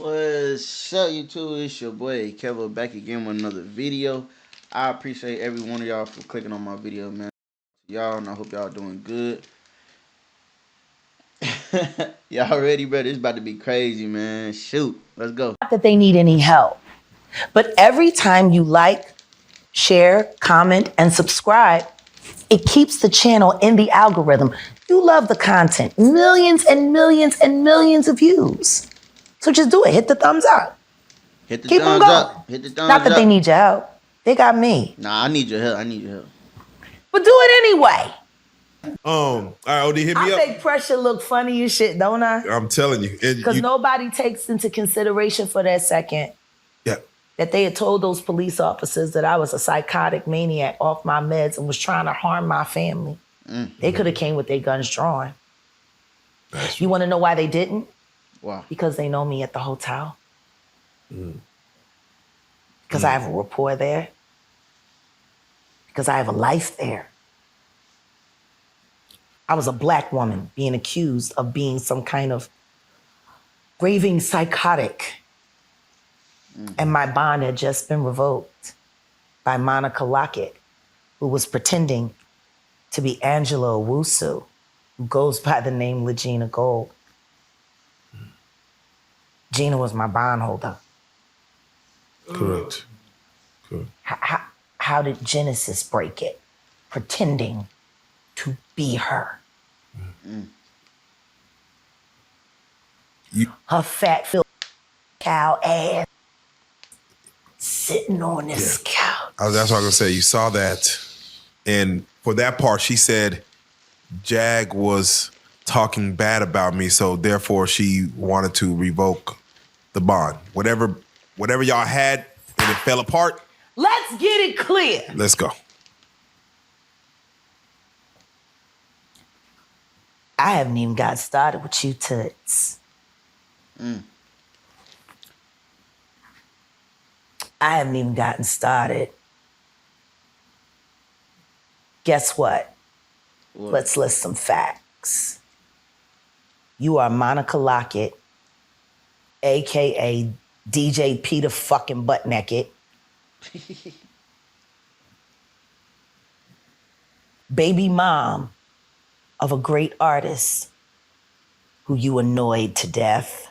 What's up, YouTube? It's your boy Kevo back again with another video. I appreciate every one of y'all for clicking on my video, man. Y'all, and I hope y'all doing good. Y'all ready, bro? It's about to be crazy, man. Shoot, let's go. Not that they need any help, but every time you like, share, comment, and subscribe, it keeps the channel in the algorithm. You love the content. Millions and millions and millions of views. So just do it. Hit the thumbs up. Hit the Keep them thumbs going. up. Hit the thumbs Not that up. they need your help. They got me. Nah, I need your help. I need your help. But do it anyway. All right, OD, hit me I up. make pressure look funny as shit, don't I? I'm telling you. Because nobody takes into consideration for that second that they had told those police officers that I was a psychotic maniac off my meds and was trying to harm my family. They could have came with their guns drawn. You want to know why they didn't? Wow. Because they know me at the hotel. Because I have a rapport there. Because I have a life there. I was a black woman being accused of being some kind of raving psychotic. And my bond had just been revoked by Monica Lockett, who was pretending to be Angela Owusu, who goes by the name Legina Gold. Gina was my bondholder. Correct. How did Genesis break it? Pretending to be her. Her fat, filled cow ass sitting on this couch. That's what I was going to say. You saw that. And for that part, she said Jag was talking bad about me, so therefore she wanted to revoke the bond. Whatever y'all had and it fell apart. Let's get it clear. Let's go. I haven't even got started with you toots. I haven't even gotten started. Guess what? Let's list some facts. You are Monica Lockett, AKA DJ Peter fucking Butt Naked. Baby mom of a great artist who you annoyed to death.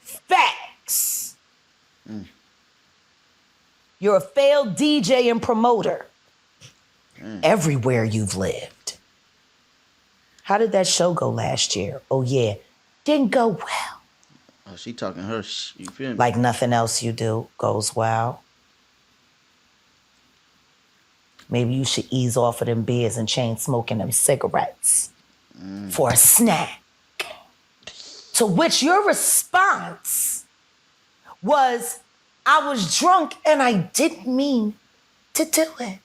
Facts. You're a failed DJ and promoter everywhere you've lived. How did that show go last year? Oh yeah, didn't go well. Oh, she talking her you feel me? Like nothing else you do goes well. Maybe you should ease off of them beers and chain smoking them cigarettes for a snack. To which your response was, I was drunk and I didn't mean to do it.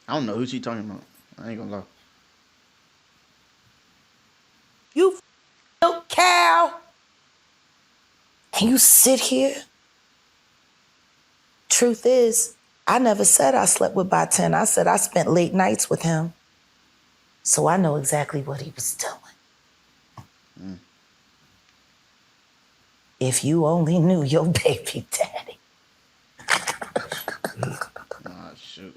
I don't know who she talking about. I ain't gonna lie. You milk cow. And you sit here. Truth is, I never said I slept with by 10. I said I spent late nights with him. So I know exactly what he was doing. If you only knew your baby daddy. Oh, shoot.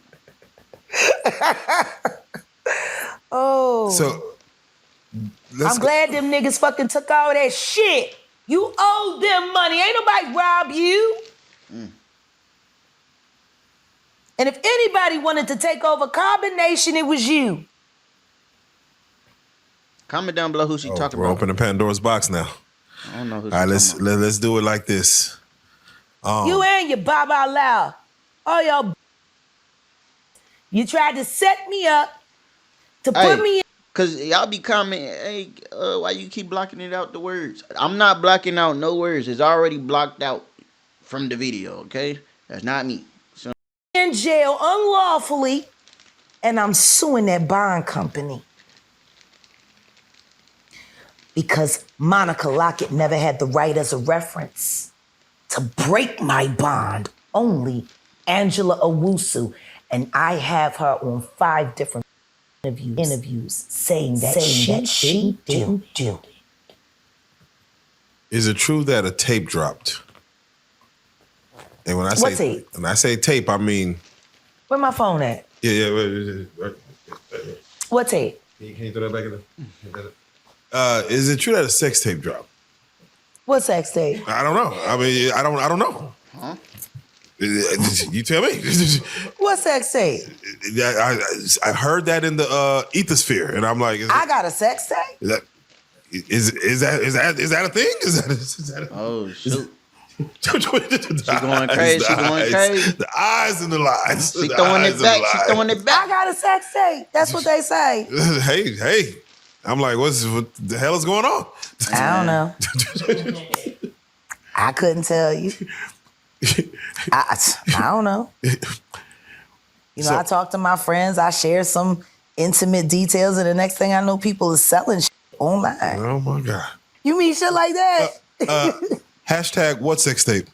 Oh. So I'm glad them niggas fucking took all that shit. You owe them money. Ain't nobody rob you. And if anybody wanted to take over Carbonation, it was you. Comment down below who she talking We're about. opening Pandora's box now. I don't know who she All right, talking about. let's do it like this. You and your Baba Loud. All y'all. You tried to set me up to put me in. Cause y'all be commenting, hey, why you keep blocking it out the words? I'm not blocking out no words. It's already blocked out from the video, okay? That's not me. So In jail unlawfully, and I'm suing that bond company. Because Monica Lockett never had the right as a reference to break my bond. Only Angela Owusu. And I have her on 5 different interviews saying that she didn't do. Is it true that a tape dropped? And when I What say tape? when I say tape, I mean Where my phone at? yeah. What tape? Can you throw that back in there? Is it true that a sex tape dropped? What sex tape? I don't know. I mean, I don't know. Huh? You tell me. What sex tape? I heard that in the ethosphere, and I'm like, I got a sex tape? is that a thing? Is that Oh shoot. She's going crazy. She going crazy. The eyes and the lies. She throwing it back. She throwing it I back. got a sex tape. That's what they say. Hey. I'm like, what the hell is going on? I don't know. I couldn't tell you. I don't know. You know, I talk to my friends. I share some intimate details, and the next thing I know, people are selling shit online. Oh my God. You mean shit like that? Hashtag what sex tape?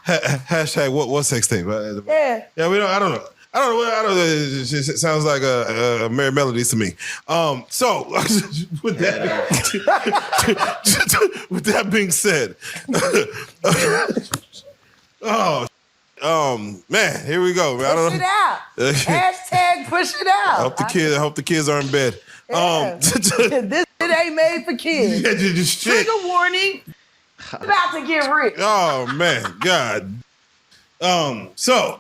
Hashtag what sex tape? Yeah. Yeah, I don't know. It just sounds like a Merry Melodies to me. So with that being said, man, here we go. I don't Push know. it out. Hashtag push it out. I hope the kids are in bed. Yeah. This shit ain't made for kids. Yeah, just shit. Trigger warning. About to get rich. Oh man, God. So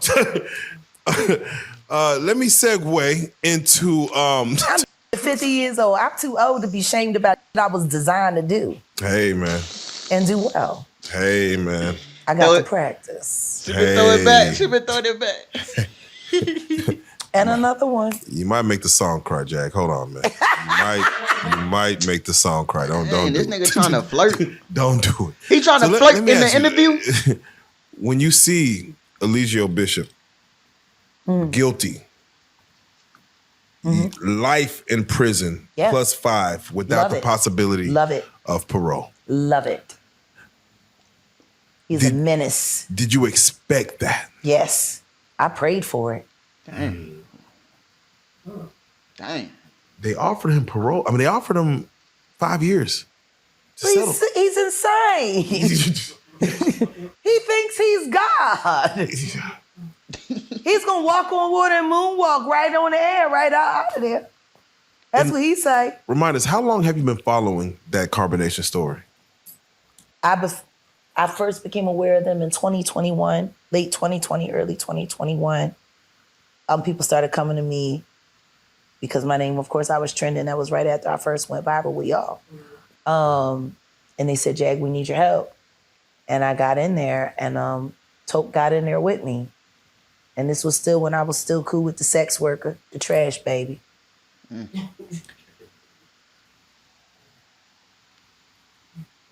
let me segue into I'm 50 years old. I'm too old to be shamed about what I was designed to do Hey man. and do well. Hey man. I got to practice. She been throwing it back. She been throwing it back. And another one. You might make the song cry, Jack. Hold on, man. You might make the song cry. Don't Man, do this it. nigga trying to flirt. Don't do it. He trying to let flirt me in the ask you, interview. When you see Eligio Bishop guilty, life in prison Yeah. plus 5 without Love the it. possibility Love it. of parole. Love it. He's a menace. Did you expect that? Yes. I prayed for it. Dang. They offered him parole. I mean, they offered him 5 years to settle. He's insane. He thinks he's God. He's going to walk on water and moonwalk right on the air, right out of there. That's what he say. Remind us, how long have you been following that carbonation story? I first became aware of them in 2021, late 2020, early 2021. People started coming to me because my name, of course, I was trending. That was right after I first went viral with y'all. And they said, Jag, we need your help. And I got in there, and Toke got in there with me. And this was still when I was still cool with the sex worker, the trash baby.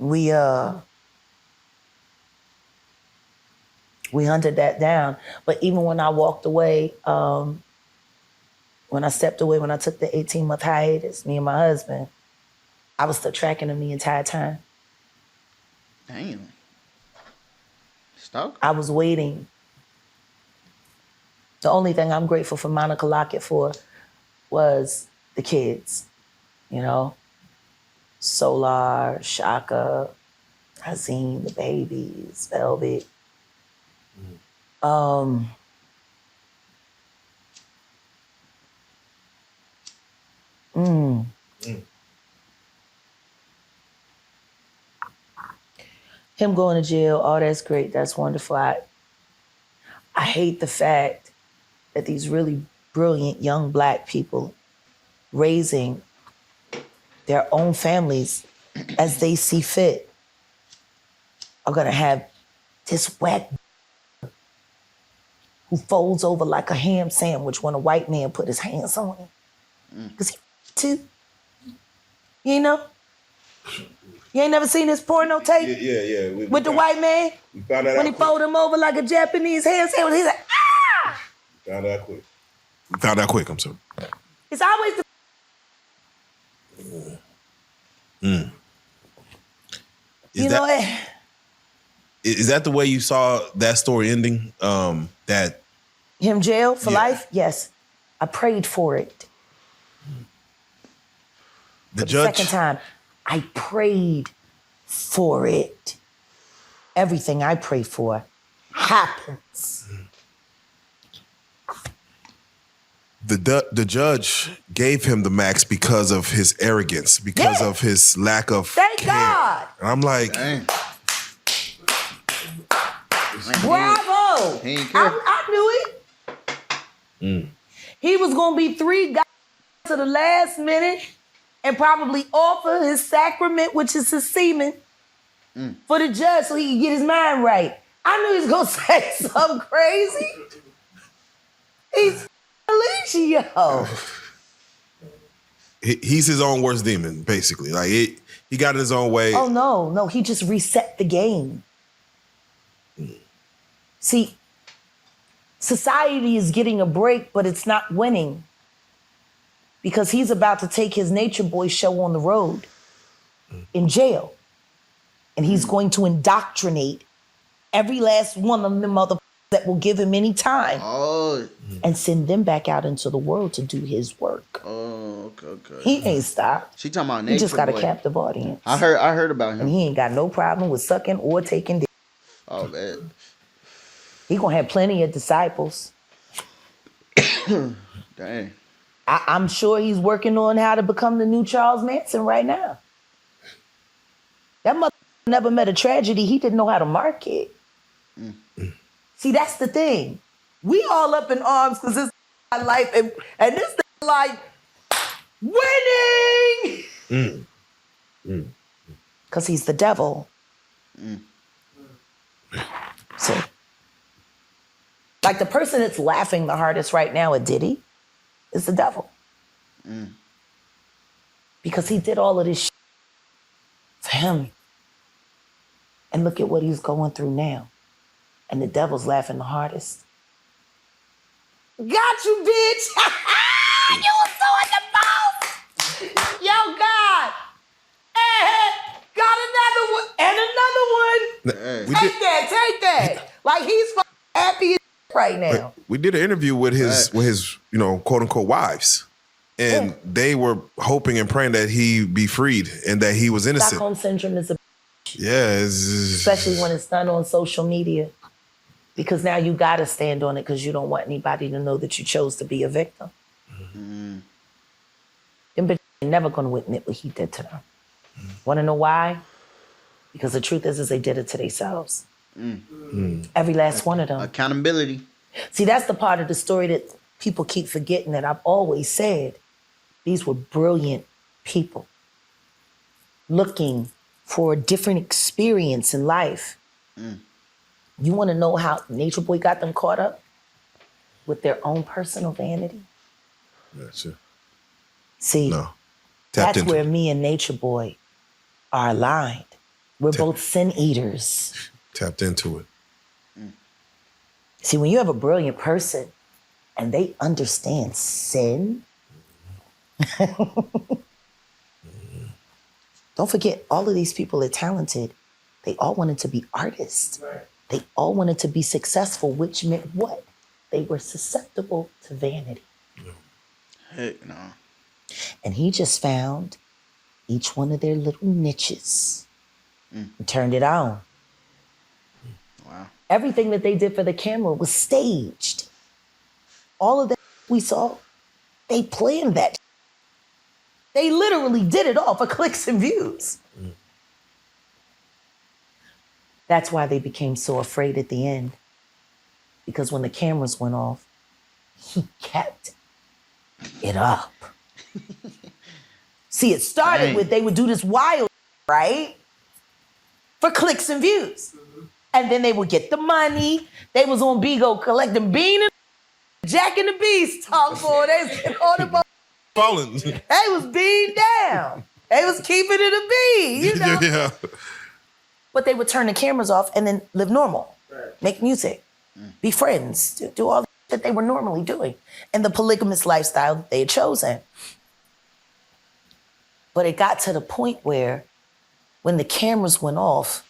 We hunted that down. But even when I walked away, when I stepped away, when I took the 18-month hiatus, me and my husband, I was still tracking him the entire time. Damn. Stalker. I was waiting. The only thing I'm grateful for Monica Lockett for was the kids, you know? Solar, Shaka, Hazim, the babies, Velvet. Him going to jail, oh, that's great, that's wonderful. I hate the fact that these really brilliant young Black people raising their own families as they see fit are gonna have this whack who folds over like a ham sandwich when a white man put his hands on him. Because he too. You know? You ain't never seen this porno tape? Yeah. With the white man? We found that When he fold him over like a Japanese hand sandwich, he's like, ah! Found that quick. We found out quick, I'm sorry. It's always the Is that the way you saw that story ending? That him jail for life? Yes. I prayed for it. the For judge. the second time. I prayed for it. Everything I pray for happens. The judge gave him the max because of his arrogance, because of his lack of Thank care. God. And I'm like, Dang. Bravo. He ain't care. I knew it. He was going to be 3 guys to the last minute and probably offer his sacrament, which is his semen, for the judge so he could get his mind right. I knew he was going to say something crazy. He's Alicia. he's his own worst demon, basically. Like he got it his own way. Oh, no, he just reset the game. See, society is getting a break, but it's not winning because he's about to take his Nature Boy show on the road in jail. And he's going to indoctrinate every last one of them motherfuckers that will give him any time and send them back out into the world to do his work. Oh, okay. He ain't stopped. She talking about Nature He just got Boy. a captive audience. I heard about him. And he ain't got no problem with sucking or taking dick. Oh, man. He gonna have plenty of disciples. Dang. I'm sure he's working on how to become the new Charles Manson right now. That mother never met a tragedy he didn't know how to market. See, that's the thing. We all up in arms because this is life, and this thing like winning. Because he's the devil. So, like the person that's laughing the hardest right now at Diddy is the devil. Because he did all of this shit for him. And look at what he's going through now. And the devil's laughing the hardest. Got you, bitch! You was so in the mouth! Yo, God! Hey, got another one! And another one! Take that! Like he's happy as right now. We did an interview with his quote unquote wives. And they were hoping and praying that he be freed and that he was innocent. Stockholm syndrome is a especially when it's done on social media. Because now you gotta stand on it because you don't want anybody to know that you chose to be a victim. Them bitches are never gonna admit what he did to them. Wanna know why? Because the truth is they did it to themselves. Every last one of them. Accountability. See, that's the part of the story that people keep forgetting that I've always said. These were brilliant people looking for a different experience in life. You want to know how Nature Boy got them caught up? With their own personal vanity? Gotcha. See, that's where me and Nature Boy are aligned. We're both sin eaters. Tapped into it. See, when you have a brilliant person and they understand sin, don't forget, all of these people are talented. They all wanted to be artists. Right. They all wanted to be successful, which meant what? They were susceptible to vanity. Heck no. And he just found each one of their little niches and turned it on. Wow. Everything that they did for the camera was staged. All of that we saw, they planned that. They literally did it all for clicks and views. That's why they became so afraid at the end. Because when the cameras went off, he kept it up. See, it started with they would do this wild, right? For clicks and views. And then they would get the money. They was on Bigo collecting bean and Jack and the Beanstalk for they was getting all the falling. They was beamed down. They was keeping it a bean, you know? Yeah. But they would turn the cameras off and then live normal. Right. Make music. Be friends. Do all that they were normally doing. And the polygamous lifestyle that they had chosen. But it got to the point where when the cameras went off,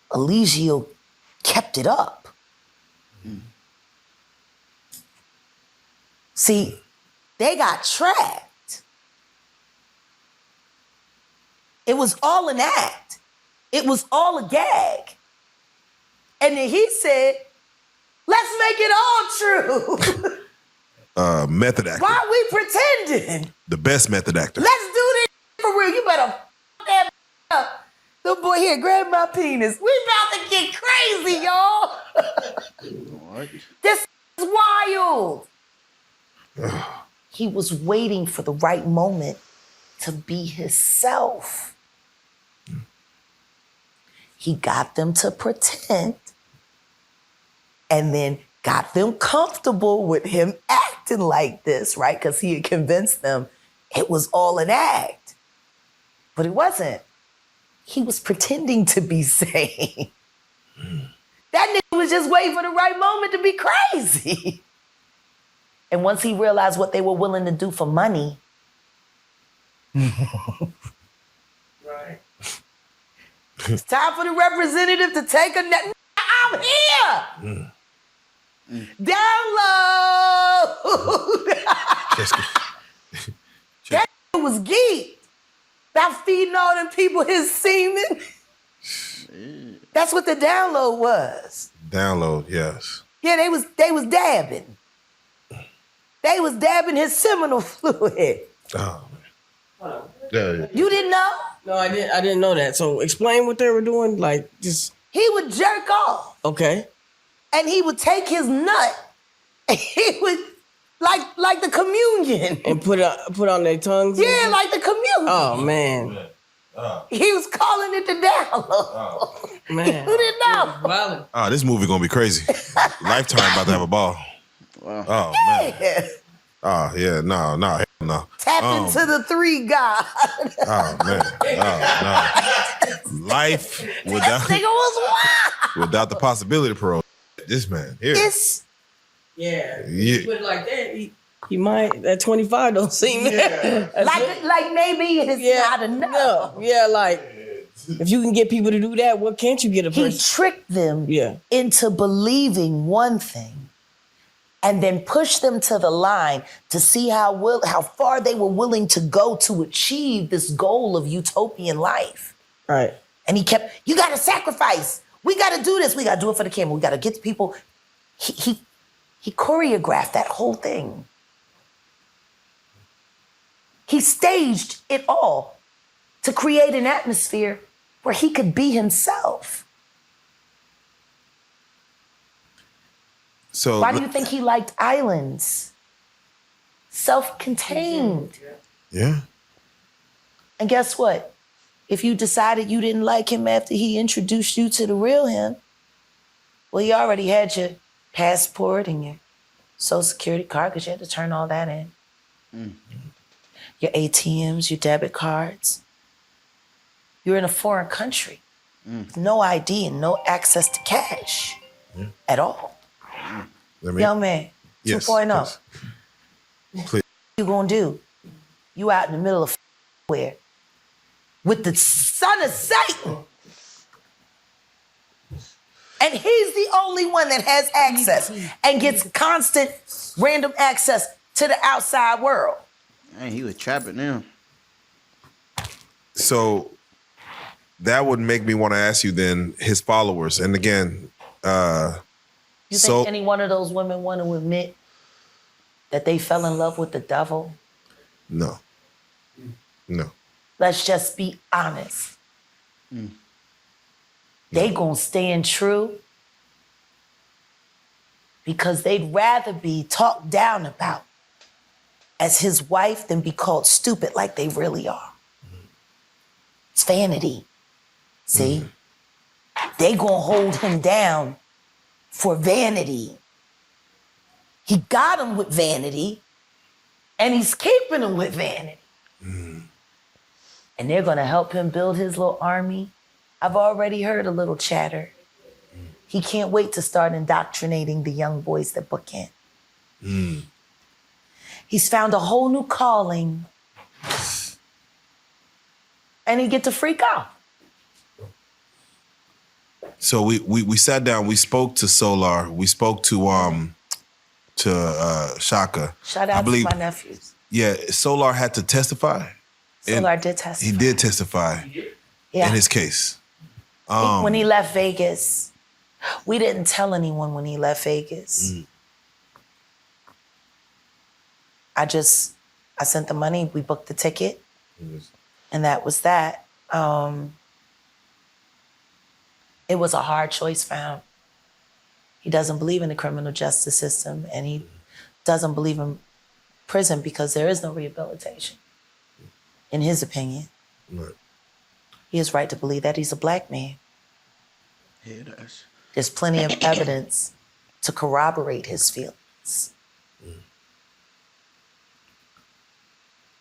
Eligio kept it up. See, they got trapped. It was all an act. It was all a gag. And then he said, let's make it all true. Method actor. Why are we pretending? The best method actor. Let's do this for real. You better that up. Little boy here, grab my penis. We about to get crazy, y'all. What? This is wild. He was waiting for the right moment to be himself. He got them to pretend and then got them comfortable with him acting like this, right? Because he had convinced them it was all an act. But it wasn't. He was pretending to be sane. That nigga was just waiting for the right moment to be crazy. And once he realized what they were willing to do for money, Right. it's time for the representative to take a nap. I'm here. Download. That was geek. About feeding all them people his semen. That's what the download was. Download, yes. Yeah, they was dabbing. They was dabbing his seminal fluid. Oh, man. Yeah. You didn't know? No, I didn't know that. So explain what they were doing. Like just He would jerk off. okay. And he would take his nut and he would like the communion. And put on their tongues. Yeah, like the communion. Oh man. He was calling it the download. Man. You didn't know? Violent. Oh, this movie gonna be crazy. Lifetime about to have a ball. Wow. Oh, man. Yeah. Oh, yeah, no, hell no. Tap into the three God. Oh, man. Oh, no. Life This nigga was wild. without the possibility parole. This man here. It's Yeah. Yeah. Put it like that. He might. That 25 don't seem. Yeah. like maybe it's not enough. No. Yeah. Like if you can get people to do that, what can't you get a He person? tricked them Yeah. into believing one thing and then pushed them to the line to see how far they were willing to go to achieve this goal of utopian life. Right. And he kept, you gotta sacrifice. We gotta do this. We gotta do it for the camera. We gotta get the people. He choreographed that whole thing. He staged it all to create an atmosphere where he could be himself. So Why do you think he liked islands? Self-contained. Yeah. And guess what? If you decided you didn't like him after he introduced you to the real him, well, you already had your passport and your social security card because you had to turn all that in. Your ATMs, your debit cards. You're in a foreign country. No ID and no access to cash at all. Young man, Yes, 2.0. Please. What you gonna do? You out in the middle of where? With the son of Satan. And he's the only one that has access and gets constant random access to the outside world. Man, he was trapping them. So that would make me want to ask you then his followers. And again, You think any one of those women want to admit that they fell in love with the devil? No. Let's just be honest. They gonna stand true because they'd rather be talked down about as his wife than be called stupid like they really are. It's vanity. See? They gonna hold him down for vanity. He got him with vanity, and he's keeping him with vanity. And they're gonna help him build his little army. I've already heard a little chatter. He can't wait to start indoctrinating the young boys that book in. He's found a whole new calling, and he get to freak out. So we sat down, we spoke to Solar, we spoke to Shaka. Shout out to my nephews. Yeah, Solar had to testify. Solar did testify. He did testify Yeah. in his case. When he left Vegas, we didn't tell anyone when he left Vegas. I sent the money, we booked the ticket, and that was that. It was a hard choice for him. He doesn't believe in the criminal justice system, and he doesn't believe in prison because there is no rehabilitation, in his opinion. Right. He has right to believe that. He's a black man. Yeah, that's... There's plenty of evidence to corroborate his feelings.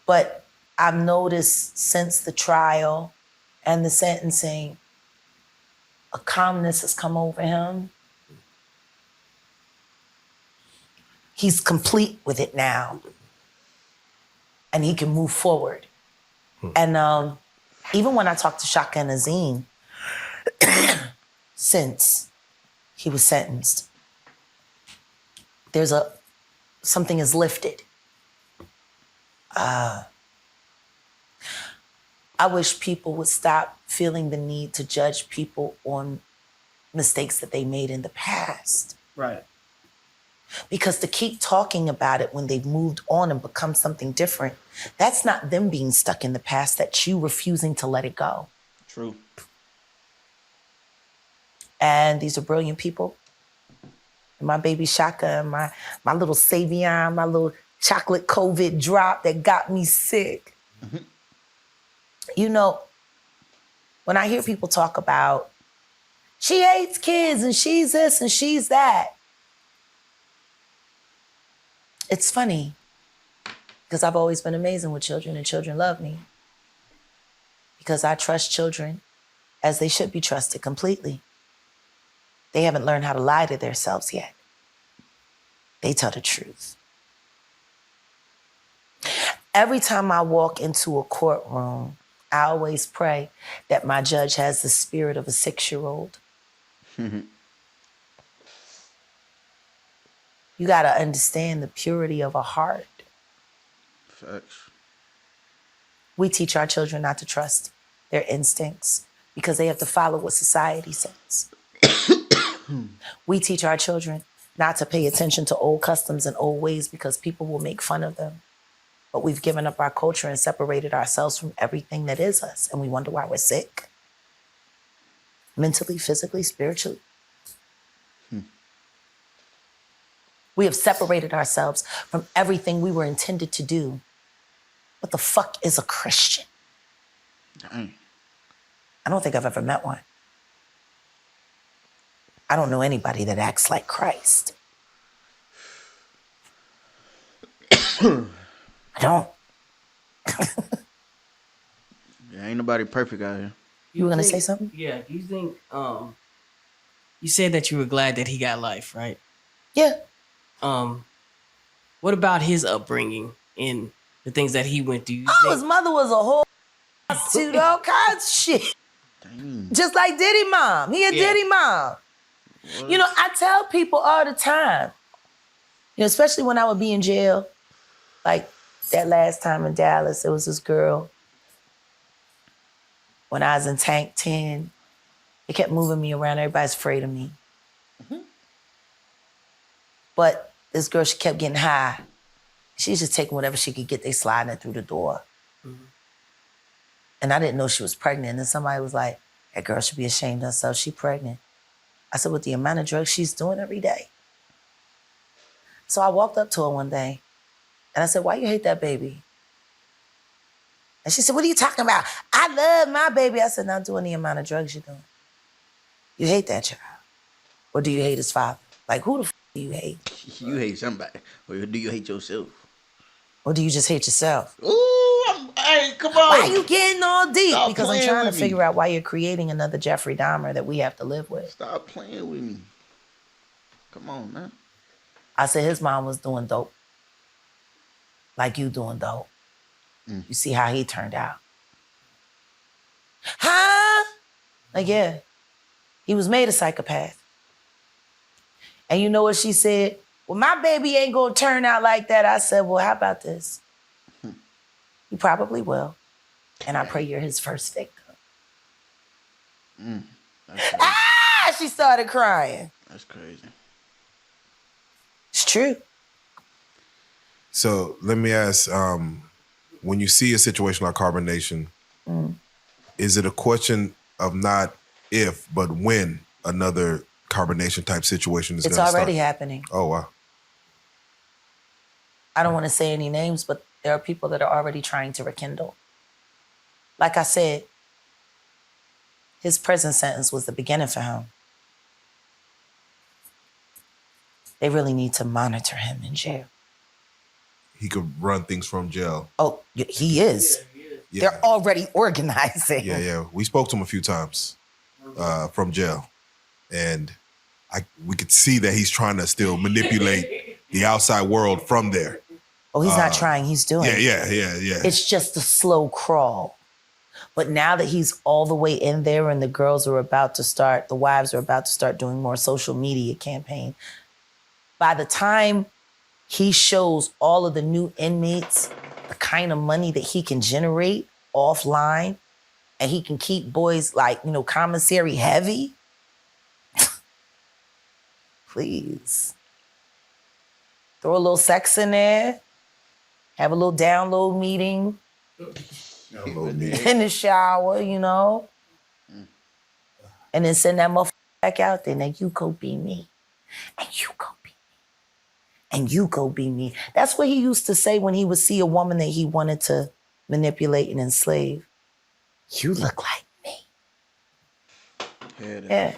But I've noticed since the trial and the sentencing, a calmness has come over him. He's complete with it now. And he can move forward. And even when I talked to Shaka and Azim, since he was sentenced, something is lifted. I wish people would stop feeling the need to judge people on mistakes that they made in the past. Right. Because to keep talking about it when they've moved on and become something different, that's not them being stuck in the past, that's you refusing to let it go. True. And these are brilliant people. And my baby Shaka and my little Savion, my little chocolate COVID drop that got me sick. Mm-hmm. You know, when I hear people talk about, she hates kids and she's this and she's that, it's funny because I've always been amazing with children and children love me because I trust children as they should be trusted completely. They haven't learned how to lie to themselves yet. They tell the truth. Every time I walk into a courtroom, I always pray that my judge has the spirit of a 6-year-old. You got to understand the purity of a heart. Facts. We teach our children not to trust their instincts because they have to follow what society says. We teach our children not to pay attention to old customs and old ways because people will make fun of them. But we've given up our culture and separated ourselves from everything that is us, and we wonder why we're sick. Mentally, physically, spiritually. We have separated ourselves from everything we were intended to do. What the fuck is a Christian? Dang. I don't think I've ever met one. I don't know anybody that acts like Christ. I don't. Yeah, ain't nobody perfect out here. You were gonna say something? Yeah. Do you think? You said that you were glad that he got life, right? Yeah. What about his upbringing and the things that he went through? His mother was a whole to all kinds of shit. Dang. Just like Diddy mom. He a Diddy mom. What? You know, I tell people all the time, you know, especially when I would be in jail, like that last time in Dallas, there was this girl. When I was in Tank 10, they kept moving me around. Everybody's afraid of me. Mm-hmm. But this girl, she kept getting high. She was just taking whatever she could get. They sliding it through the door. Mm-hmm. And I didn't know she was pregnant. And somebody was like, that girl should be ashamed of herself. She's pregnant. I said, with the amount of drugs she's doing every day. So I walked up to her one day and I said, why you hate that baby? And she said, what are you talking about? I love my baby. I said, not doing the amount of drugs you're doing. You hate that child. Or do you hate his father? Like, who the f*** do you hate? You hate somebody. Or do you hate yourself? Or do you just hate yourself? Ooh, hey, come on. Why are you getting all deep? Stop because I'm playing trying to with me. figure out why you're creating another Jeffrey Dahmer that we have to live with. Stop playing with me. Come on, man. I said his mom was doing dope. Like you doing dope. You see how he turned out. Huh? Like, yeah. He was made a psychopath. And you know what she said? Well, my baby ain't gonna turn out like that. I said, well, how about this? He probably will. And I pray you're his first victim. That's crazy. She started crying. That's crazy. It's true. So let me ask, when you see a situation like carbonation, is it a question of not if, but when another carbonation type situation is going It's to start? already happening. Oh, wow. I don't want to say any names, but there are people that are already trying to rekindle. Like I said, his prison sentence was the beginning for him. They really need to monitor him in jail. He could run things from jail. Oh, he is. Yeah. They're already organizing. Yeah. We spoke to him a few times from jail. And we could see that he's trying to still manipulate the outside world from there. Oh, he's not trying. He's doing it. Yeah. It's just a slow crawl. But now that he's all the way in there and the wives are about to start doing more social media campaign, by the time he shows all of the new inmates the kind of money that he can generate offline, and he can keep boys like, commissary heavy, please. Throw a little sex in there, have a little download meeting in the shower, and then send that motherfucker back out there. Now you go be me, and you go be me, and you go be me. That's what he used to say when he would see a woman that he wanted to manipulate and enslave. You look like me. Yeah.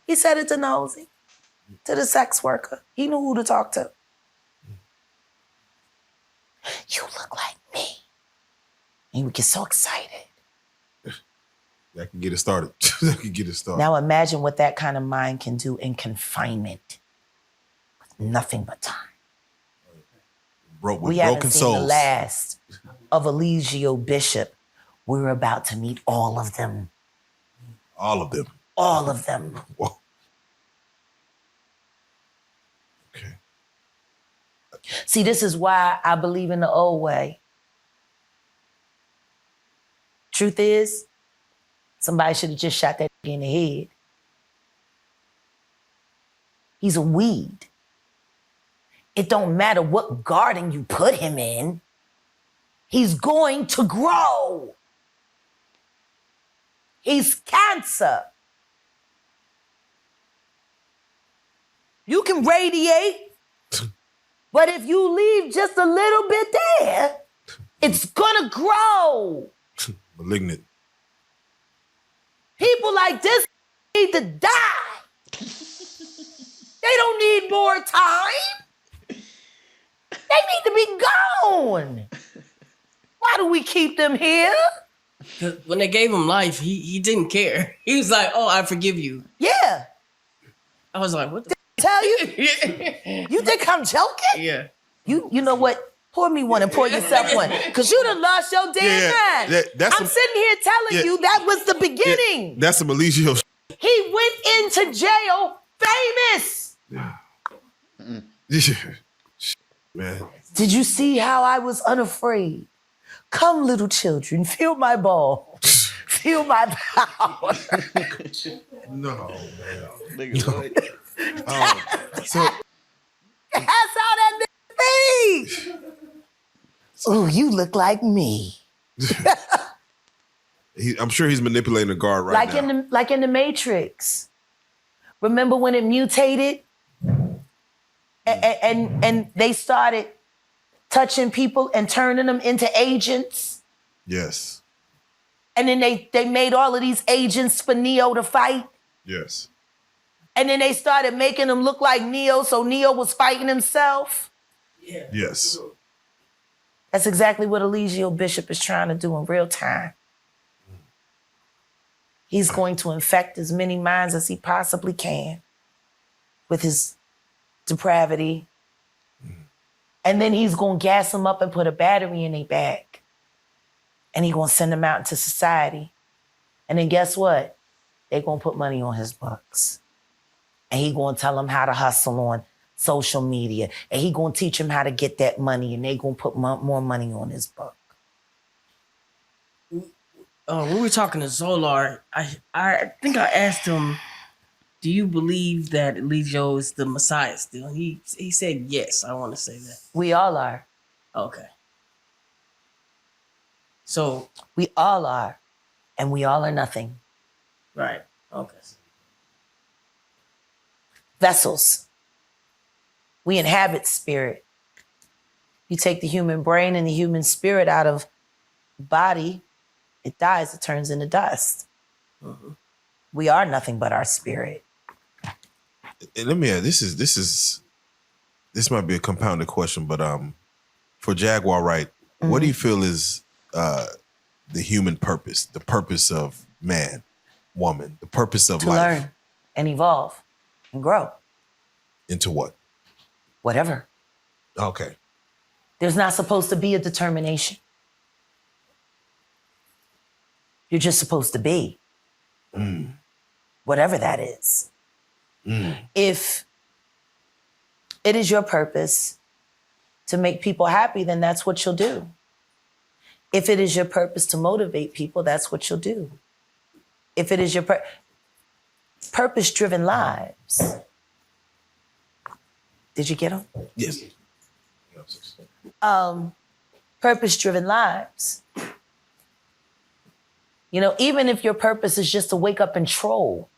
He said it to Nosy, to the sex worker. He knew who to talk to. You look like me. And he would get so excited. That can get it started. Now imagine what that kind of mind can do in confinement with nothing but time. We haven't seen the last of Eligio Bishop. We're about to meet all of them. All of them. All of them. Whoa. Okay. See, this is why I believe in the old way. Truth is, somebody should have just shot that in the head. He's a weed. It don't matter what garden you put him in. He's going to grow. He's cancer. You can radiate, but if you leave just a little bit there, it's gonna grow. Malignant. People like this need to die. They don't need more time. They need to be gone. Why do we keep them here? When they gave him life, he didn't care. He was like, "Oh, I forgive you." Yeah. I was like, "What the?" Tell you? You think I'm joking? Yeah. You know what? Pour me one and pour yourself one. Because you done lost your damn mind. I'm sitting here telling you that was the beginning. Yeah, that's some Eligio. He went into jail famous. Man. Did you see how I was unafraid? Come, little children, feel my ball. Feel my power. No, man. So that's how that nigga speaks. Oh, you look like me. I'm sure he's manipulating the guard right now. Like in the Matrix. Remember when it mutated? And they started touching people and turning them into agents? Yes. And then they made all of these agents for Neo to fight? Yes. And then they started making him look like Neo, so Neo was fighting himself? Yeah. Yes. That's exactly what Eligio Bishop is trying to do in real time. He's going to infect as many minds as he possibly can with his depravity. And then he's going to gas them up and put a battery in their back. And he's going to send them out into society. And then guess what? They're going to put money on his books. And he's going to tell them how to hustle on social media. And he's going to teach them how to get that money. And they're going to put more money on his book. when we were talking to Zolar, I think I asked him, do you believe that Eligio is the Messiah still? And he said yes. I want to say that. We all are. Okay. So We all are. And we all are nothing. right. Okay. Vessels. We inhabit spirit. You take the human brain and the human spirit out of the body, it dies, it turns into dust. Mhm. We are nothing but our spirit. And let me add, this might be a compounded question, but for Jaguar Wright, what do you feel is the human purpose, the purpose of man, woman, the purpose of To life? learn and evolve and grow. Into what? Whatever. Okay. There's not supposed to be a determination. You're just supposed to be. Whatever that is. If it is your purpose to make people happy, then that's what you'll do. If it is your purpose to motivate people, that's what you'll do. If it is your purpose-driven lives. Did you get them? Yes. Purpose-driven lives. You know, even if your purpose is just to wake up and troll,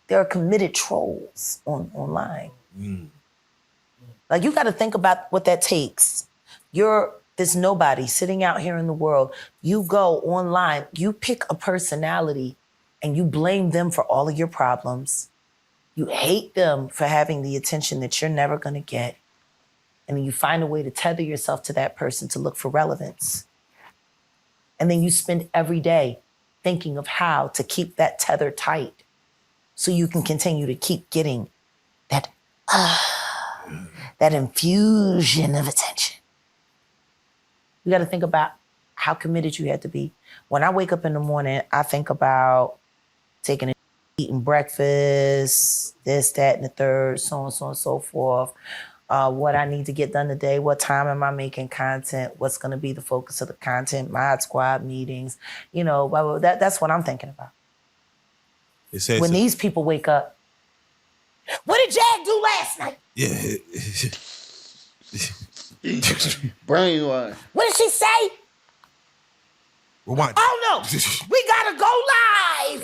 there are committed trolls online. Like, you got to think about what that takes. You're this nobody sitting out here in the world. You go online, you pick a personality and you blame them for all of your problems. You hate them for having the attention that you're never going to get. And then you find a way to tether yourself to that person to look for relevance. And then you spend every day thinking of how to keep that tether tight so you can continue to keep getting that infusion of attention. You got to think about how committed you had to be. When I wake up in the morning, I think about eating breakfast, this, that, and the third, so on, so on, so forth. What I need to get done today, what time am I making content, what's going to be the focus of the content, mod squad meetings, you know, blah, blah, blah. That's what I'm thinking about. When these people wake up, what did Jag do last night? Yeah. Brainwash. What did she say? Rewind. Oh no, we gotta go live.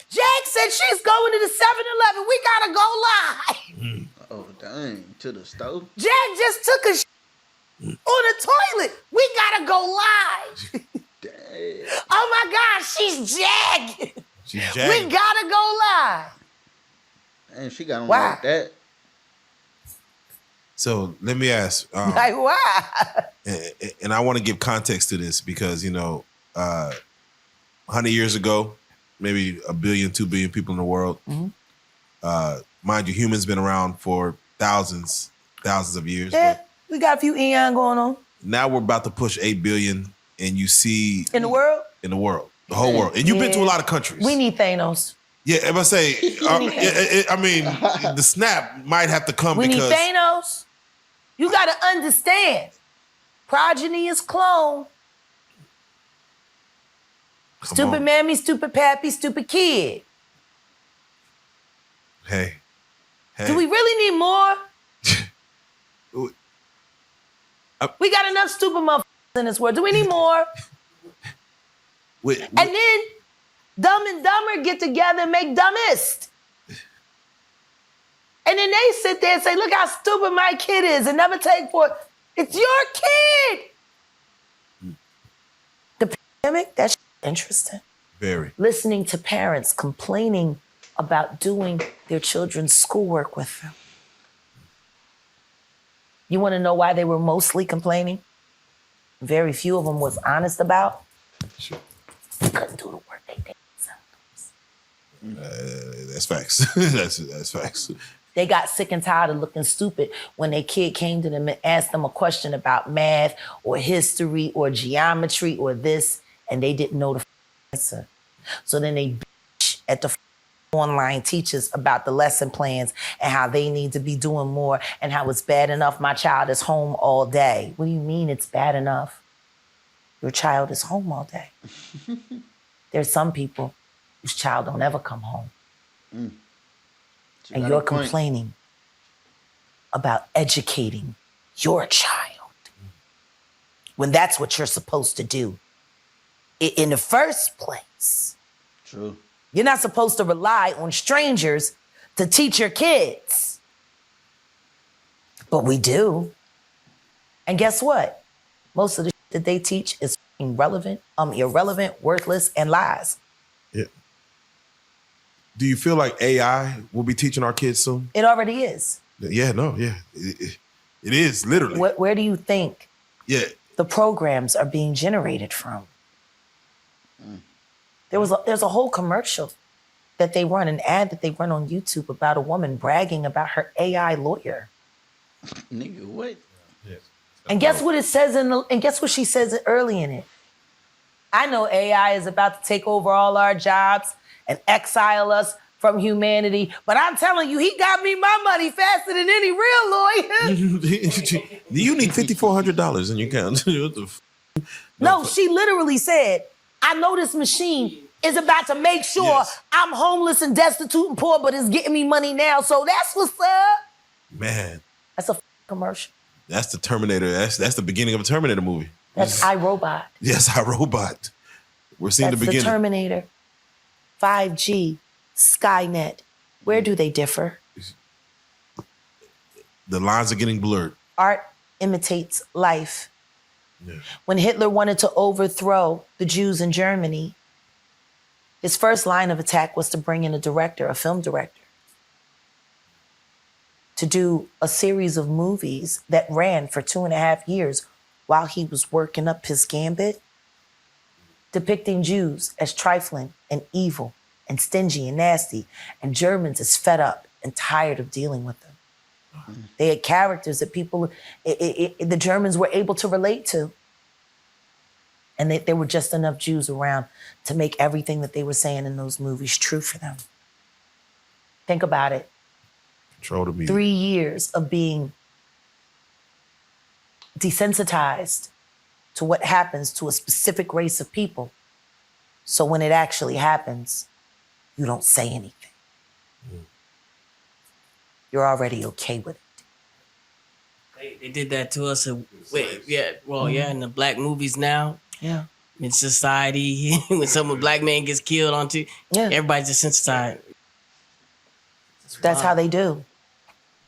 Jag said she's going to the 7-Eleven. We gotta go live. Oh, dang. To the stove? Jag just took a on the toilet. We gotta go live. Dang. Oh my gosh, she's Jag. She's We jagged. gotta go live. And she got on Why? like that. So let me ask, Like, why? and I want to give context to this because, you know, 100 years ago, maybe 1 billion, 2 billion people in the world. Mind you, humans been around for thousands of years. Yeah, But we got a few eon going on now we're about to push 8 billion, and you see in the world. the whole world. And you've been to a lot of countries. We need Thanos. Yeah, if I say, I mean, the snap might have to come We because need Thanos. You got to understand, progeny is clone. Stupid on. mammy, stupid pappy, stupid kid. Hey. Do we really need more? We got enough stupid motherfuckers in this world. Do we need more? And then Dumb and Dumber get together and make Dumbest. And then they sit there and say, look how stupid my kid is and never take for it. It's your kid. The pandemic, that's interesting. Very. Listening to parents complaining about doing their children's schoolwork with them. You want to know why they were mostly complaining? Very few of them was honest about. Sure. They couldn't do the work they did themselves. That's facts. that's facts. They got sick and tired of looking stupid when their kid came to them and asked them a question about math or history or geometry or this, and they didn't know the answer. So then they bitch at the online teachers about the lesson plans and how they need to be doing more and how it's bad enough my child is home all day. What do you mean it's bad enough? your child is home all day. There's some people whose child don't ever come home. And you're complaining about educating your child when that's what you're supposed to do in the first place. True. You're not supposed to rely on strangers to teach your kids. But we do. And guess what? Most of the shit that they teach is irrelevant, worthless, and lies. Yeah. Do you feel like AI will be teaching our kids soon? It already is. Yeah, no, yeah. It is, literally. Where do you think the programs are being generated from? There's a whole commercial that they run, an ad that they run on YouTube about a woman bragging about her AI lawyer. Nigga, what? Yes. And guess what it says and guess what she says early in it? I know AI is about to take over all our jobs and exile us from humanity, but I'm telling you, he got me my money faster than any real lawyer. You need $5,400 in your account. No, she literally said, I know this machine is about to make sure I'm homeless and destitute and poor, but it's getting me money now, so that's what's up. Man. That's a commercial. That's the Terminator. That's the beginning of a Terminator movie. That's iRobot. Yes, iRobot. We're seeing the beginning. The Terminator, 5G, Skynet. Where do they differ? The lines are getting blurred. Art imitates life. Yeah. When Hitler wanted to overthrow the Jews in Germany, his first line of attack was to bring in a film director, to do a series of movies that ran for 2.5 years while he was working up his gambit, depicting Jews as trifling and evil and stingy and nasty, and Germans as fed up and tired of dealing with them. They had characters that the Germans were able to relate to. And there were just enough Jews around to make everything that they were saying in those movies true for them. Think about it. Control the media. 3 years of being desensitized to what happens to a specific race of people. So when it actually happens, you don't say anything. You're already okay with it. They did that to us. In the black movies now. Yeah. In society, when some black man gets killed everybody's desensitized. That's how they do.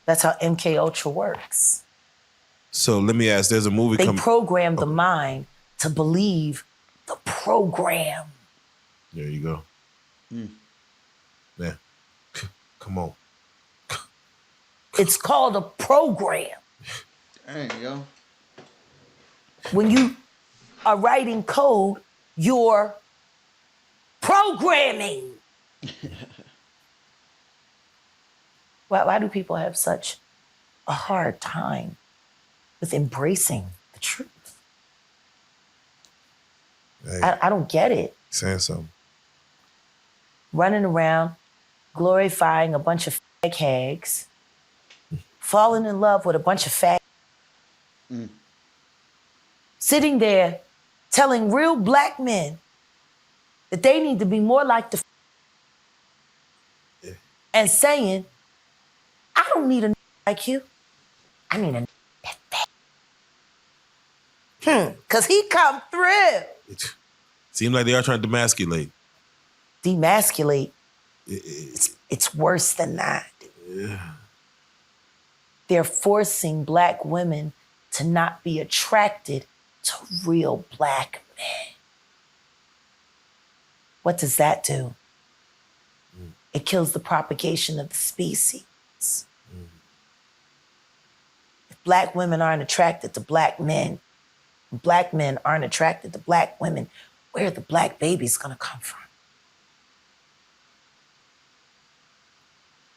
That's how MK Ultra works. So let me ask, there's a movie They program the mind to believe the program. There you go. Yeah. Come on. It's called a program. There you go. When you are writing code, you're programming. Why do people have such a hard time with embracing the truth? Hey, I don't get it. saying something. Running around, glorifying a bunch of fag hags, falling in love with a bunch of fag. Sitting there telling real black men that they need to be more like the and saying, I don't need a like you. I need a that because he come through. It seems like they are trying to demasculate. Demasculate. It's worse than that. Yeah. They're forcing black women to not be attracted to real black men. What does that do? It kills the propagation of the species. If black women aren't attracted to black men, black men aren't attracted to black women, where are the black babies gonna come from?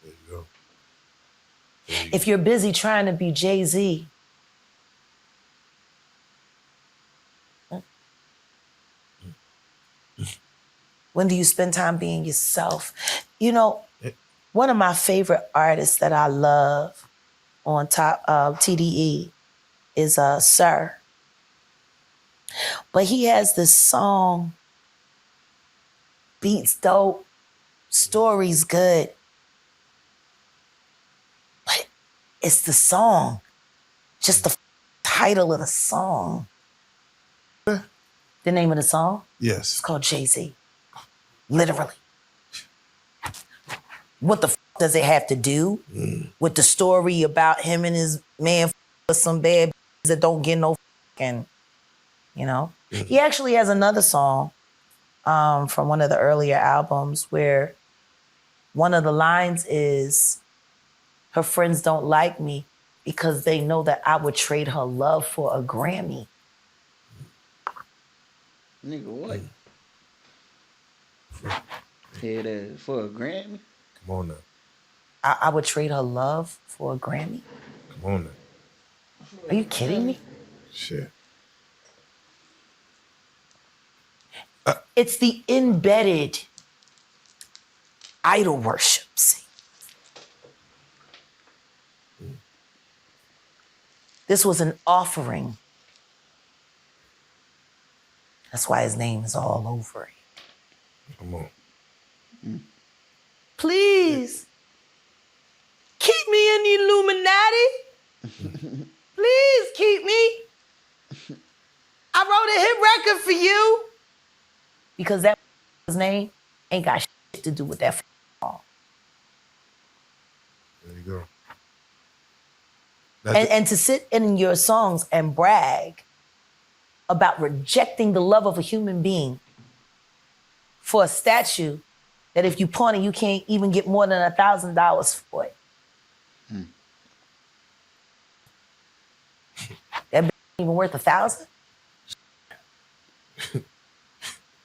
There you go. If you're busy trying to be Jay-Z, when do you spend time being yourself? You know, one of my favorite artists that I love on top of TDE is Sir. But he has this song, beats dope, story's good. But it's the song, just the title of the song. The name of the song? Yes. It's called Jay-Z. Literally. What the does it have to do with the story about him and his man with some bad that don't get no fucking, you know? He actually has another song from one of the earlier albums where one of the lines is, her friends don't like me because they know that I would trade her love for a Grammy. Nigga, what? Head ass for a Grammy? Come on now. I would trade her love for a Grammy? Come on now. Are you kidding me? Shit. It's the embedded idol worship. See? This was an offering. That's why his name is all over it. Come on. Please, keep me in the Illuminati. Please keep me. I wrote a hit record for you. Because that his name ain't got shit to do with that song. There you go. And to sit in your songs and brag about rejecting the love of a human being for a statue that if you pawn it, you can't even get more than $1,000 for it. That bitch ain't even worth $1,000.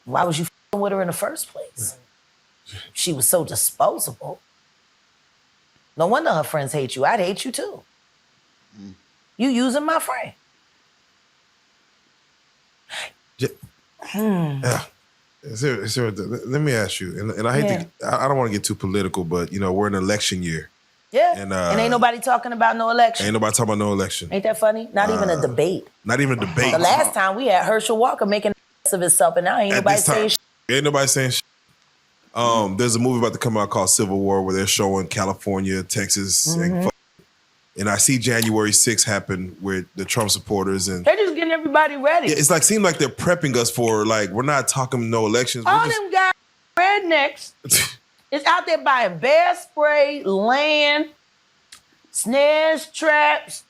Why was you f***ing with her in the first place? She was so disposable. No wonder her friends hate you. I'd hate you too. You using my friend. Yeah. Let me ask you, and I hate to, I don't want to get too political, but you know, we're in an election year. Yeah. And ain't nobody talking about no election. Ain't nobody talking about no election. Ain't that funny? Not even a debate. Not even a debate. The last time we had Herschel Walker making of himself, and now ain't nobody saying shit. Ain't nobody saying shit. There's a movie about to come out called Civil War where they're showing California, Texas, and I see January 6th happen with the Trump supporters, and they're just getting everybody ready. It's like seems like they're prepping us for like we're not talking no elections. All them guys, rednecks, is out there buying bear spray, land, snares, traps,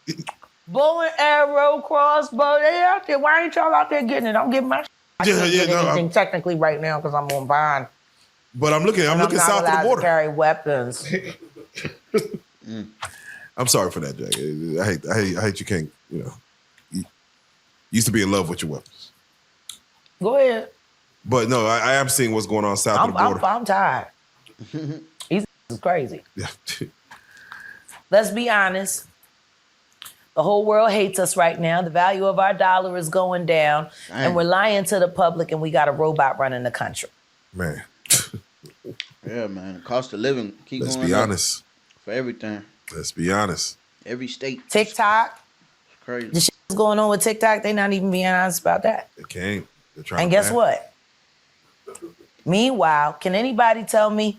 bow and arrow, crossbow. They out there. Why ain't y'all out there getting it? I'm getting my. I can't get anything technically right now because I'm on bond. But I'm looking south of the border. To carry weapons. I'm sorry for that, Jack. I hate you can't, you know. You used to be in love with your weapons. Go ahead. But no, I am seeing what's going on south of the border. I'm tired. He's crazy. Yeah. Let's be honest. The whole world hates us right now. The value of our dollar is going down. Dang. And we're lying to the public, and we got a robot running the country. Man. Yeah, man. The cost of living keep going up. Let's be honest. For everything. Let's be honest. Every state. TikTok. It's crazy. The shit that's going on with TikTok, they not even being honest about that. They can't. They're trying and guess what? Meanwhile, can anybody tell me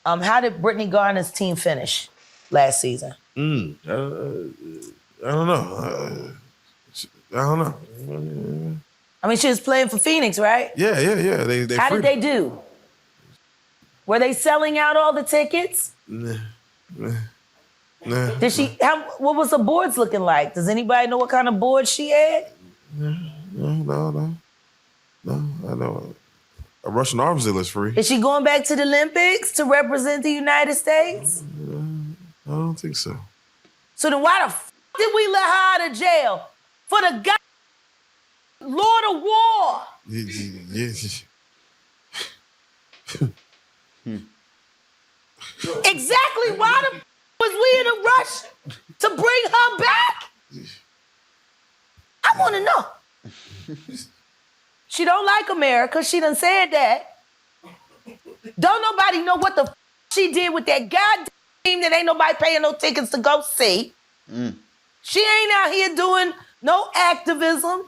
how did Britney Griner's team finish last season? I don't know. I don't know. I mean, she was playing for Phoenix, right? Yeah. They How did they do? Were they selling out all the tickets? Nah. Did she? What was the boards looking like? Does anybody know what kind of board she had? No. I know. A Russian arms dealer is free. Is she going back to the Olympics to represent the United States? I don't think so. So then why the did we let her out of jail? For the God Lord of War. Exactly why the was we in a rush to bring her back? I want to know. She don't like America. She done said that. Don't nobody know what the she did with that goddamn team that ain't nobody paying no tickets to go see. She ain't out here doing no activism.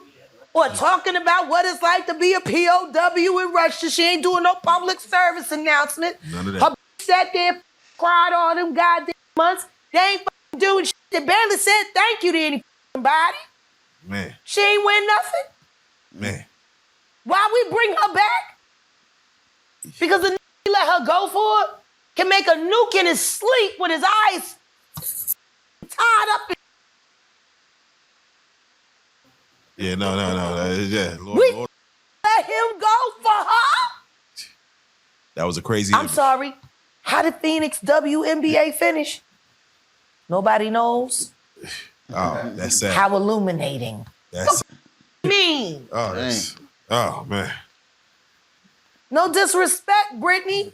or talking about what it's like to be a POW in Russia. She ain't doing no public service announcement. None of that. Her sat there, cried all them goddamn months. They ain't doing shit. They barely said thank you to anybody. Man. She ain't win nothing. Man. Why we bring her back? Because the nigga let her go for it can make a nuke in his sleep with his eyes tied up. Yeah, no. Yeah, Lord, We Lord. let him go for her? That was a crazy. I'm sorry. How did Phoenix WNBA finish? Nobody knows. Oh, that's sad. How illuminating. That's Mean. oh, that's, oh man. No disrespect, Britney.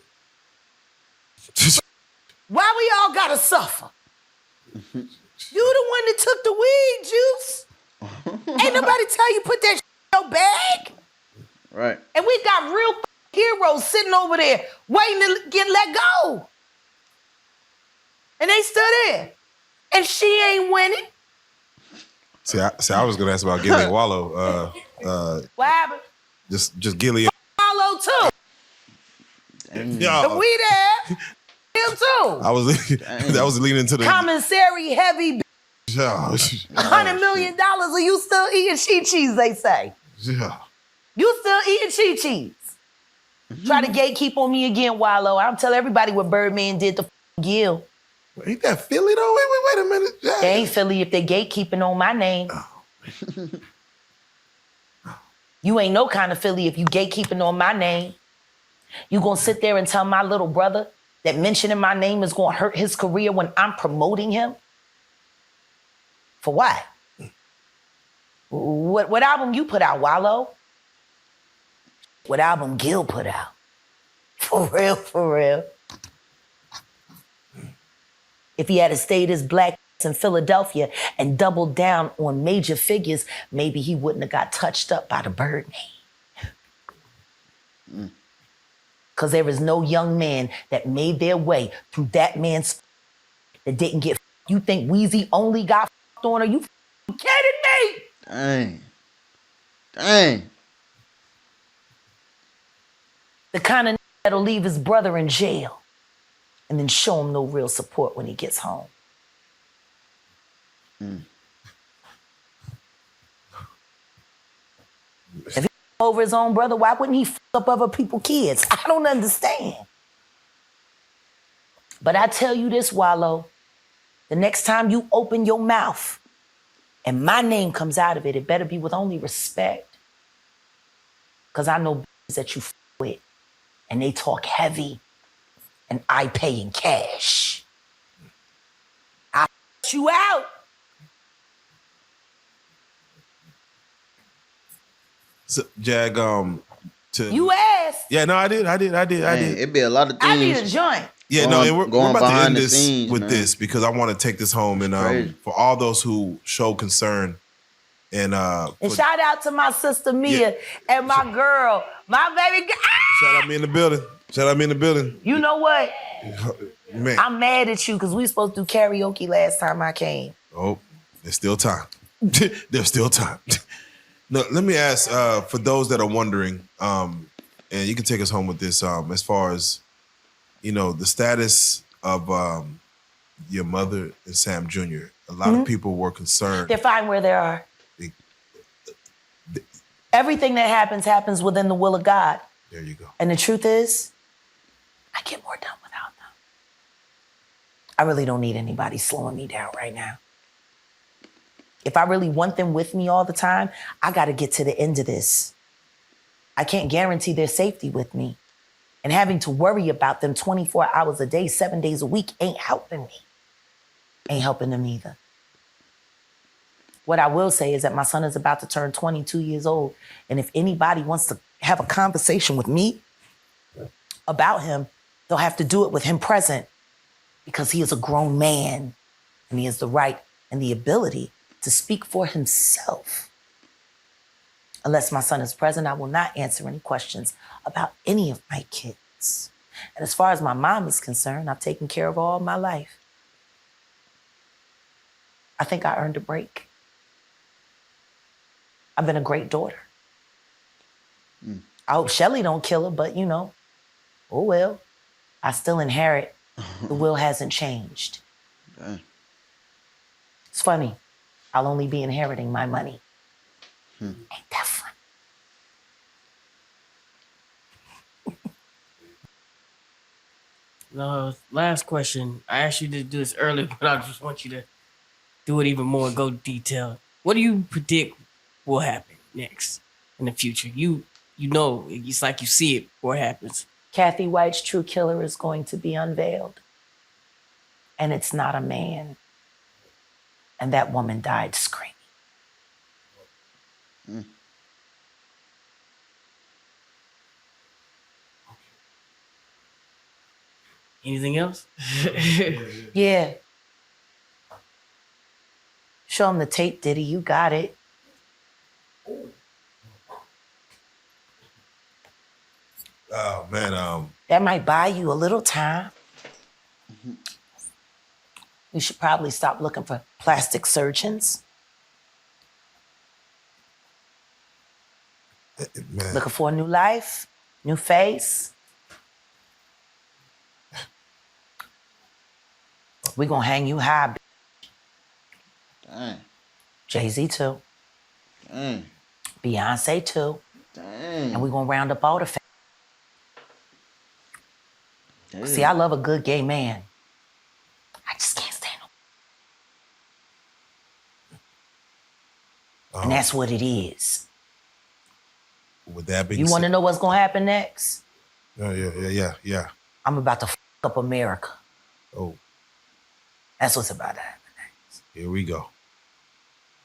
Why we all gotta suffer? You the one that took the weed juice. Ain't nobody tell you put that in your bag. Right. And we got real heroes sitting over there waiting to get let go. And they still there. And she ain't winning. See, I was gonna ask about Gillie and Wallow. What happened? Just Gillie. Follow too. Yo, We there. Him too. I was leaning into the Commissary heavy. Yeah. $100 million and you still eating Chi-Chi's, they say. Yeah. You still eating Chi-Chi's. Try to gatekeep on me again, Wallow. I'm telling everybody what Birdman did to Gil. Ain't that Philly though? Wait a minute. Yeah. They ain't Philly if they gatekeeping on my name. You ain't no kind of Philly if you gatekeeping on my name. You gonna sit there and tell my little brother that mentioning my name is gonna hurt his career when I'm promoting him? For what? What album you put out, Wallow? What album Gil put out? For real. If he had stayed as black in Philadelphia and doubled down on major figures, maybe he wouldn't have got touched up by the bird name. Because there is no young man that made their way through that man's that didn't get. You think Weezy only got on? Are you kidding me? Dang. The kind of that'll leave his brother in jail and then show him no real support when he gets home. If he over his own brother, why wouldn't he fuck up other people's kids? I don't understand. But I tell you this, Wallow, the next time you open your mouth and my name comes out of it, it better be with only respect. Because I know that you with and they talk heavy and I pay in cash. I'll you out. So, Jag, You asked. Yeah, no, I did. It'd be a lot of things. I need a joint. Yeah, Going- we're going about to behind end the this scenes, with man. this because I want to take this home and Crazy. for all those who show concern and And put- shout out to my sister Mia and my girl, my baby girl. shout out me in the building. You know what? Man. I'm mad at you because we supposed to do karaoke last time I came. Oh, there's still time. There's still time. No, let me ask for those that are wondering, and you can take us home with this. As far as the status of your mother and Sam Jr. A lot of people were concerned. They're fine where they are. Everything that happens within the will of God. There you go. And the truth is, I get more done without them. I really don't need anybody slowing me down right now. If I really want them with me all the time, I got to get to the end of this. I can't guarantee their safety with me. And having to worry about them 24 hours a day, 7 days a week ain't helping me. Ain't helping them either. What I will say is that my son is about to turn 22 years old. And if anybody wants to have a conversation with me about him, they'll have to do it with him present because he is a grown man and he has the right and the ability to speak for himself. Unless my son is present, I will not answer any questions about any of my kids. And as far as my mom is concerned, I've taken care of her all my life. I think I earned a break. I've been a great daughter. I hope Shelly don't kill her, but you know, oh well. I still inherit. The will hasn't changed. Dang. It's funny. I'll only be inheriting my money. Ain't that funny? Last question. I asked you to do this earlier, but I just want you to do it even more, go detailed. What do you predict will happen next in the future? You know, it's like you see it before it happens. Kathy White's true killer is going to be unveiled. And it's not a man. And that woman died screaming. Anything else? Yeah. Show him the tape, Diddy. You got it. Oh man, That might buy you a little time. You should probably stop looking for plastic surgeons. man. Looking for a new life, new face. We're going to hang you high. Dang. Jay-Z too. Dang. Beyonce too. Dang. And we're going to round up all the Dang. See, I love a good gay man. I just can't stand him. And that's what it is. With that being You want to said, know what's going to happen next? yeah. I'm about to up America. Oh, That's what's about to happen next. here we go.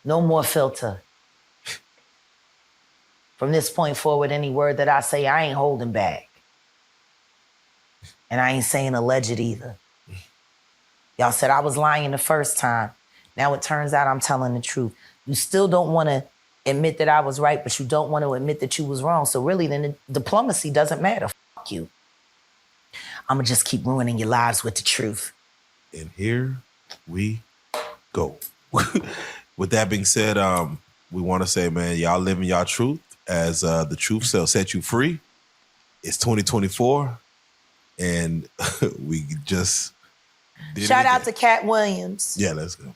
No more filter. From this point forward, any word that I say, I ain't holding back. And I ain't saying alleged either. Y'all said I was lying the first time. Now it turns out I'm telling the truth. You still don't want to admit that I was right, but you don't want to admit that you was wrong. So really, then the diplomacy doesn't matter. Fuck you. I'm going to just keep ruining your lives with the truth. And here we go. With that being said, we want to say, man, y'all living y'all truth as the truth shall set you free. It's 2024, and we just did Shout it out to again. Cat Williams. Yeah, let's go.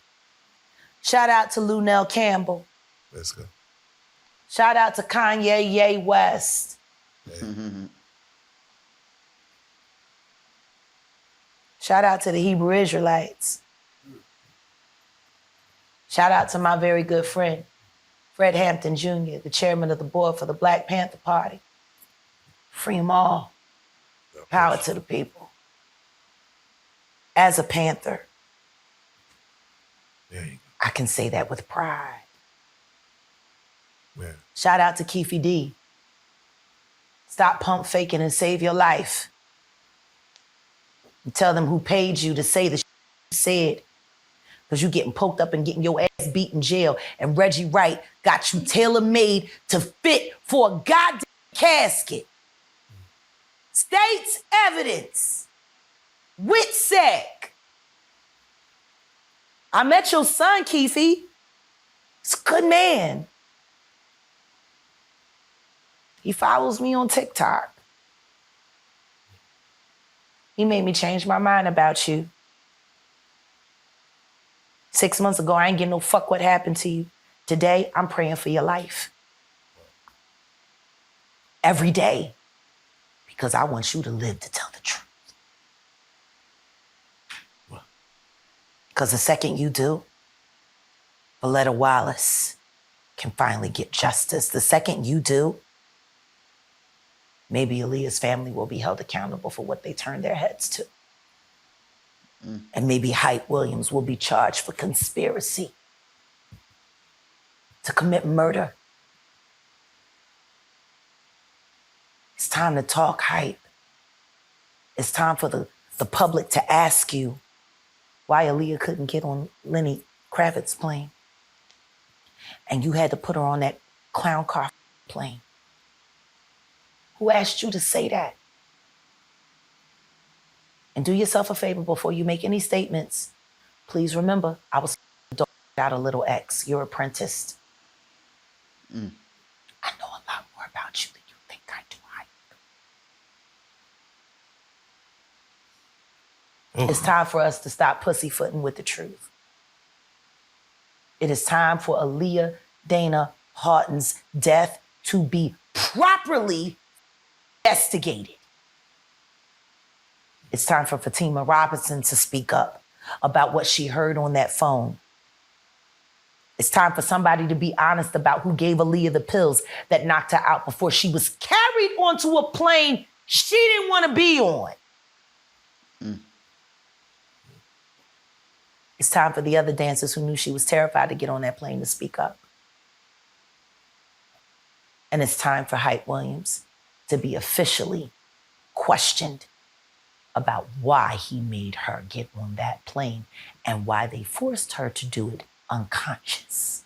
Shout out to Lunell Campbell. Let's go. Shout out to Kanye Ye West. Shout out to the Hebrew Israelites. Shout out to my very good friend, Fred Hampton Jr., the chairman of the board for the Black Panther Party. Free them all. Power to the people. As a Panther, There you go. I can say that with pride. Man. Shout out to Keefe D. Stop pump faking and save your life. And tell them who paid you to say the shit you said. Because you getting poked up and getting your ass beat in jail. And Reggie Wright got you tailor-made to fit for a goddamn casket. State's evidence. WITSEC. I met your son, Keefe. He's a good man. He follows me on TikTok. He made me change my mind about you. 6 months ago, I ain't getting no fuck what happened to you. Today, I'm praying for your life. Every day. Because I want you to live to tell the truth. Because the second you do, Valletta Wallace can finally get justice. The second you do, maybe Aaliyah's family will be held accountable for what they turned their heads to. And maybe Hype Williams will be charged for conspiracy to commit murder. It's time to talk, Hype. It's time for the public to ask you why Aaliyah couldn't get on Lenny Kravitz's plane. And you had to put her on that clown car plane. Who asked you to say that? And do yourself a favor before you make any statements. Please remember, I was out a little X. You're apprenticed. I know a lot more about you than you think I do. It's time for us to stop pussyfooting with the truth. It is time for Aaliyah Dana Houghton's death to be properly investigated. It's time for Fatima Robinson to speak up about what she heard on that phone. It's time for somebody to be honest about who gave Aaliyah the pills that knocked her out before she was carried onto a plane she didn't want to be on. It's time for the other dancers who knew she was terrified to get on that plane to speak up. And it's time for Hype Williams to be officially questioned about why he made her get on that plane and why they forced her to do it unconscious.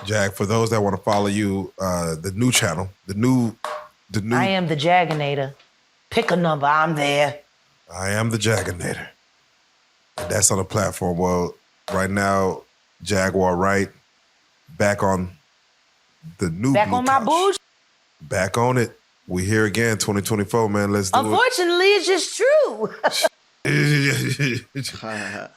Jag, for those that want to follow you, the new channel, the new. I am the Jaginator. Pick a number, I'm there. I am the Jaginator. And that's on the platform. Well, right now, Jaguar Wright back on the new. Back Blue on my Couch. bougie. Back on it. We here again, 2024, man. Let's do Unfortunately, it's just true. it.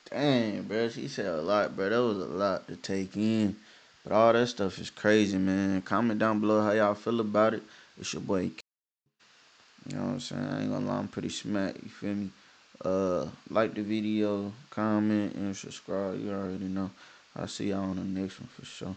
Dang, bro. She said a lot, bro. That was a lot to take in. But all that stuff is crazy, man. Comment down below how y'all feel about it. It's your boy. You know what I'm saying? I ain't gonna lie, I'm pretty smack. You feel me? Like the video, comment, and subscribe. You already know. I'll see y'all on the next one for sure.